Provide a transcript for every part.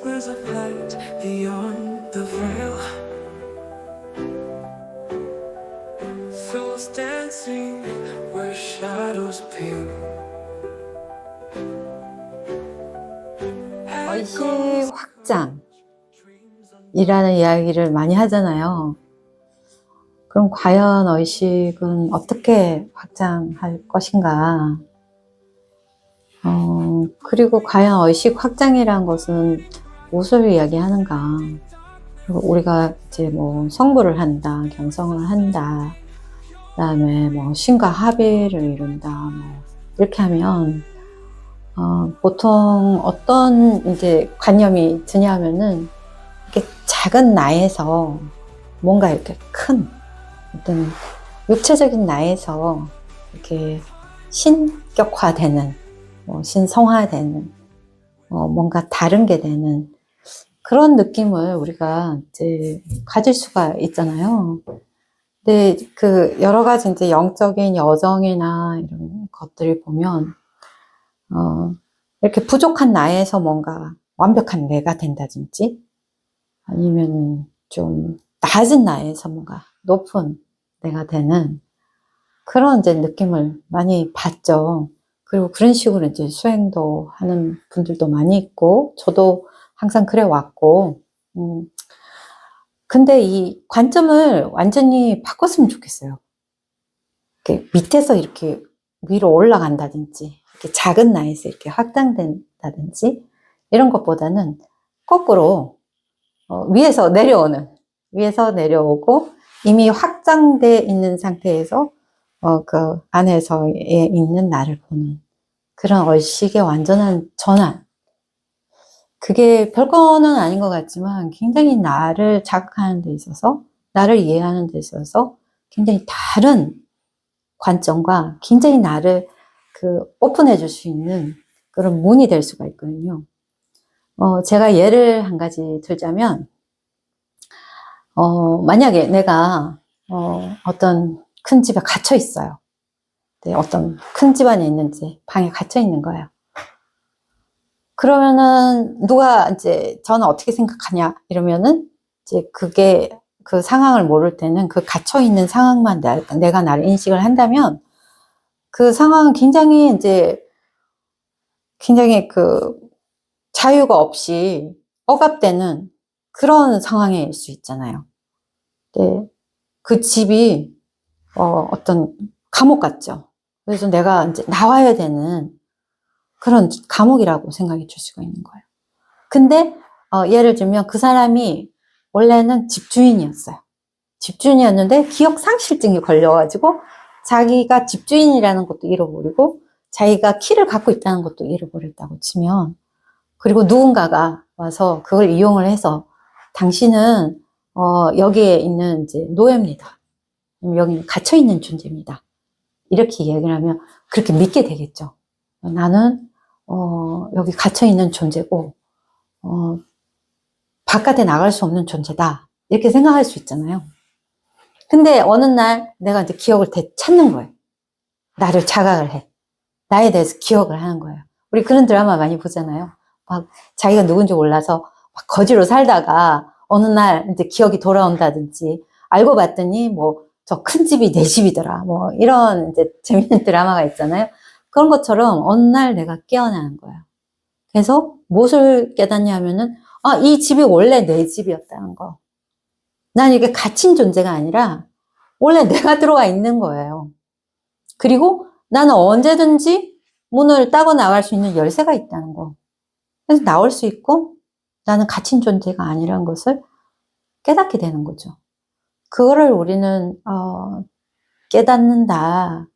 whispers of light beyond the veil. Souls dancing where shadows pale. 의식 확장이라는 이야기를 많이 하잖아요. 그럼 과연 의식은 어떻게 확장할 것인가? 그리고 과연 의식 확장이라는 것은 무엇을 이야기하는가? 그리고 우리가 이제 뭐 성불을 한다, 경성을 한다, 그다음에 뭐 신과 합의를 이룬다, 뭐 이렇게 하면 보통 어떤 이제 관념이 드냐면은 이렇게 작은 나에서 뭔가 이렇게 큰 어떤 육체적인 나에서 이렇게 신격화되는, 신성화되는, 뭔가 다른 게 되는 그런 느낌을 우리가 이제 가질 수가 있잖아요. 근데 그 여러 가지 이제 영적인 여정이나 이런 것들을 보면, 이렇게 부족한 나에서 뭔가 완벽한 내가 된다든지, 아니면 좀 낮은 나에서 뭔가 높은 내가 되는 그런 이제 느낌을 많이 받죠. 그리고 그런 식으로 이제 수행도 하는 분들도 많이 있고, 저도 항상 그래 왔고, 근데 이 관점을 완전히 바꿨으면 좋겠어요. 이렇게 밑에서 이렇게 위로 올라간다든지, 이렇게 작은 나에서 이렇게 확장된다든지, 이런 것보다는 거꾸로, 위에서 내려오고, 이미 확장돼 있는 상태에서, 그 안에서 있는 나를 보는 그런 의식의 완전한 전환. 그게 별거는 아닌 것 같지만 굉장히 나를 자극하는 데 있어서, 나를 이해하는 데 있어서 굉장히 다른 관점과 굉장히 나를 오픈해 줄 수 있는 그런 문이 될 수가 있거든요. 제가 예를 한 가지 들자면, 만약에 내가, 어떤 큰 집에 갇혀 있어요. 네, 어떤 큰 집안에 있는지 방에 갇혀 있는 거예요. 그러면은 누가 이제 저는 어떻게 생각하냐 이러면은 이제 그게 그 상황을 모를 때는 그 갇혀 있는 상황만 내가 나를 인식을 한다면 그 상황은 굉장히 그 자유가 없이 억압되는 그런 상황일 수 있잖아요. 네, 그 집이 어떤 감옥 같죠. 그래서 내가 이제 나와야 되는 그런 감옥이라고 생각해 줄 수가 있는 거예요. 근데 예를 들면 그 사람이 원래는 집주인이었어요. 집주인이었는데 기억 상실증이 걸려가지고 자기가 집주인이라는 것도 잃어버리고 자기가 키를 갖고 있다는 것도 잃어버렸다고 치면, 그리고 누군가가 와서 그걸 이용을 해서 당신은 여기에 있는 이제 노예입니다. 여기는 갇혀 있는 존재입니다. 이렇게 이야기를 하면 그렇게 믿게 되겠죠. 나는 여기 갇혀 있는 존재고 바깥에 나갈 수 없는 존재다. 이렇게 생각할 수 있잖아요. 근데 어느 날 내가 이제 기억을 되찾는 거예요. 나를 자각을 해. 나에 대해서 기억을 하는 거예요. 우리 그런 드라마 많이 보잖아요. 막 자기가 누군지 몰라서 막 거지로 살다가 어느 날 이제 기억이 돌아온다든지, 알고 봤더니 뭐 저 큰 집이 내 집이더라. 뭐 이런 이제 재밌는 드라마가 있잖아요. 그런 것처럼 어느 날 내가 깨어나는 거예요. 그래서 무엇을 깨닫냐 하면은, 이 집이 원래 내 집이었다는 거. 난 이게 갇힌 존재가 아니라 원래 내가 들어와 있는 거예요. 그리고 나는 언제든지 문을 따고 나갈 수 있는 열쇠가 있다는 거. 그래서 나올 수 있고 나는 갇힌 존재가 아니라는 것을 깨닫게 되는 거죠. 그거를 우리는 깨닫는다,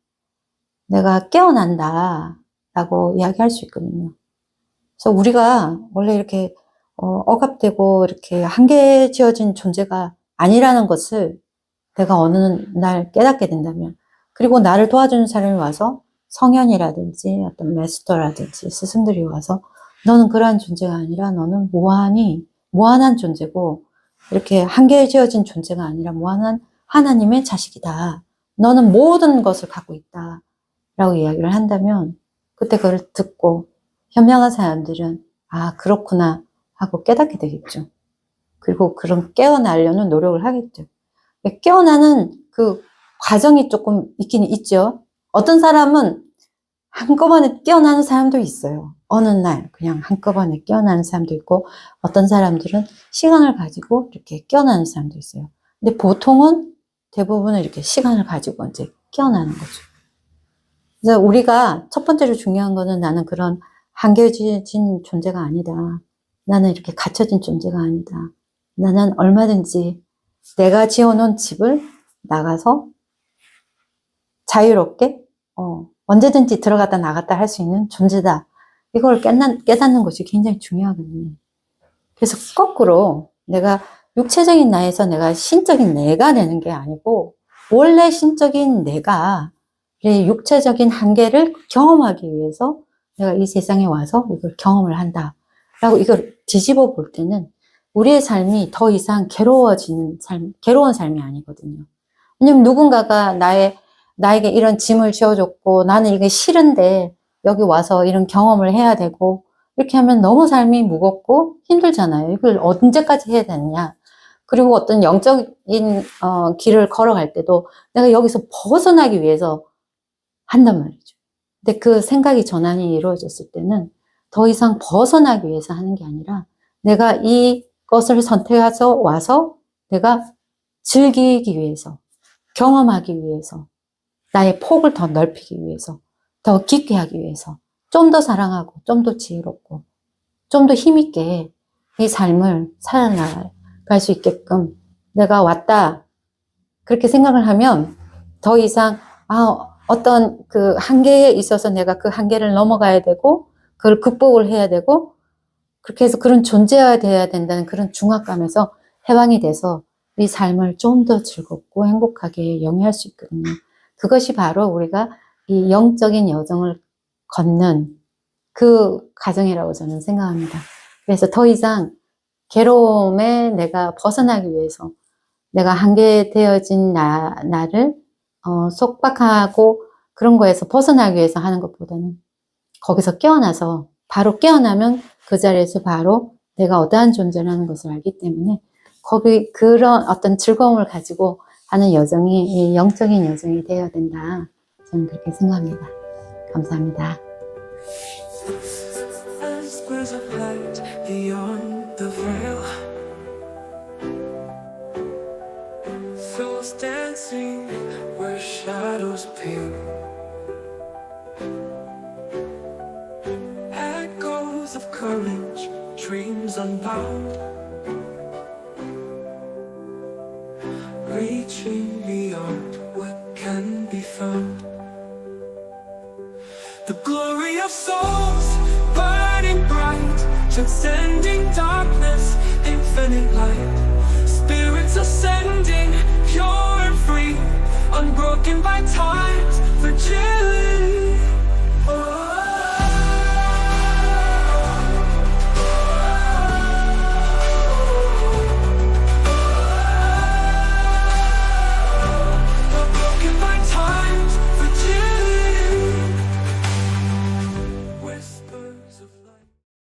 내가 깨어난다 라고 이야기할 수 있거든요. 그래서 우리가 원래 이렇게 억압되고 이렇게 한계지어진 존재가 아니라는 것을 내가 어느 날 깨닫게 된다면, 그리고 나를 도와주는 사람이 와서 성현이라든지 어떤 마스터라든지 스승들이 와서 너는 그러한 존재가 아니라 너는 무한한 존재고, 이렇게 한계지어진 존재가 아니라 무한한 하나님의 자식이다. 너는 모든 것을 갖고 있다. 라고 이야기를 한다면, 그때 그걸 듣고 현명한 사람들은 그렇구나 하고 깨닫게 되겠죠. 그리고 그런 깨어나려는 노력을 하겠죠. 깨어나는 그 과정이 조금 있긴 있죠. 어떤 사람은 한꺼번에 깨어나는 사람도 있어요. 어느 날 그냥 한꺼번에 깨어나는 사람도 있고, 어떤 사람들은 시간을 가지고 이렇게 깨어나는 사람도 있어요. 근데 보통은 대부분은 이렇게 시간을 가지고 이제 깨어나는 거죠. 그래서 우리가 첫 번째로 중요한 거는 나는 그런 한계진 존재가 아니다. 나는 이렇게 갇혀진 존재가 아니다. 나는 얼마든지 내가 지어놓은 집을 나가서 자유롭게 언제든지 들어갔다 나갔다 할 수 있는 존재다. 이걸 깨닫는 것이 굉장히 중요하거든요. 그래서 거꾸로 내가 육체적인 나에서 내가 신적인 내가 되는 게 아니고, 원래 신적인 내가 육체적인 한계를 경험하기 위해서 내가 이 세상에 와서 이걸 경험을 한다 라고 이걸 뒤집어 볼 때는 우리의 삶이 더 이상 괴로운 삶이 아니거든요. 왜냐면 누군가가 나에게 이런 짐을 지어줬고, 나는 이게 싫은데 여기 와서 이런 경험을 해야 되고, 이렇게 하면 너무 삶이 무겁고 힘들잖아요. 이걸 언제까지 해야 되느냐. 그리고 어떤 영적인 길을 걸어갈 때도 내가 여기서 벗어나기 위해서 한단 말이죠. 근데 그 생각이 전환이 이루어졌을 때는 더 이상 벗어나기 위해서 하는 게 아니라, 내가 이것을 선택해서 와서 내가 즐기기 위해서, 경험하기 위해서, 나의 폭을 더 넓히기 위해서, 더 깊게 하기 위해서, 좀 더 사랑하고, 좀 더 지혜롭고, 좀 더 힘있게 이 삶을 살아나갈 수 있게끔 내가 왔다. 그렇게 생각을 하면 더 이상 어떤 그 한계에 있어서 내가 그 한계를 넘어가야 되고, 그걸 극복을 해야 되고, 그렇게 해서 그런 존재가 되어야 된다는 그런 중압감에서 해방이 돼서 이 삶을 좀 더 즐겁고 행복하게 영위할 수 있거든요. 그것이 바로 우리가 이 영적인 여정을 걷는 그 과정이라고 저는 생각합니다. 그래서 더 이상 괴로움에 내가 벗어나기 위해서 내가 한계되어진 나를 속박하고 그런 거에서 벗어나기 위해서 하는 것보다는, 거기서 깨어나서 바로 깨어나면 그 자리에서 바로 내가 어떠한 존재라는 것을 알기 때문에 그런 어떤 즐거움을 가지고 하는 여정이 이 영적인 여정이 되어야 된다. 저는 그렇게 생각합니다. 감사합니다. As squares of light beyond the veil, souls dancing where shadows pale, echoes of courage, dreams unbound, reaching beyond what can be found. The glory of souls burning bright, transcending darkness, infinite light. Spirits ascend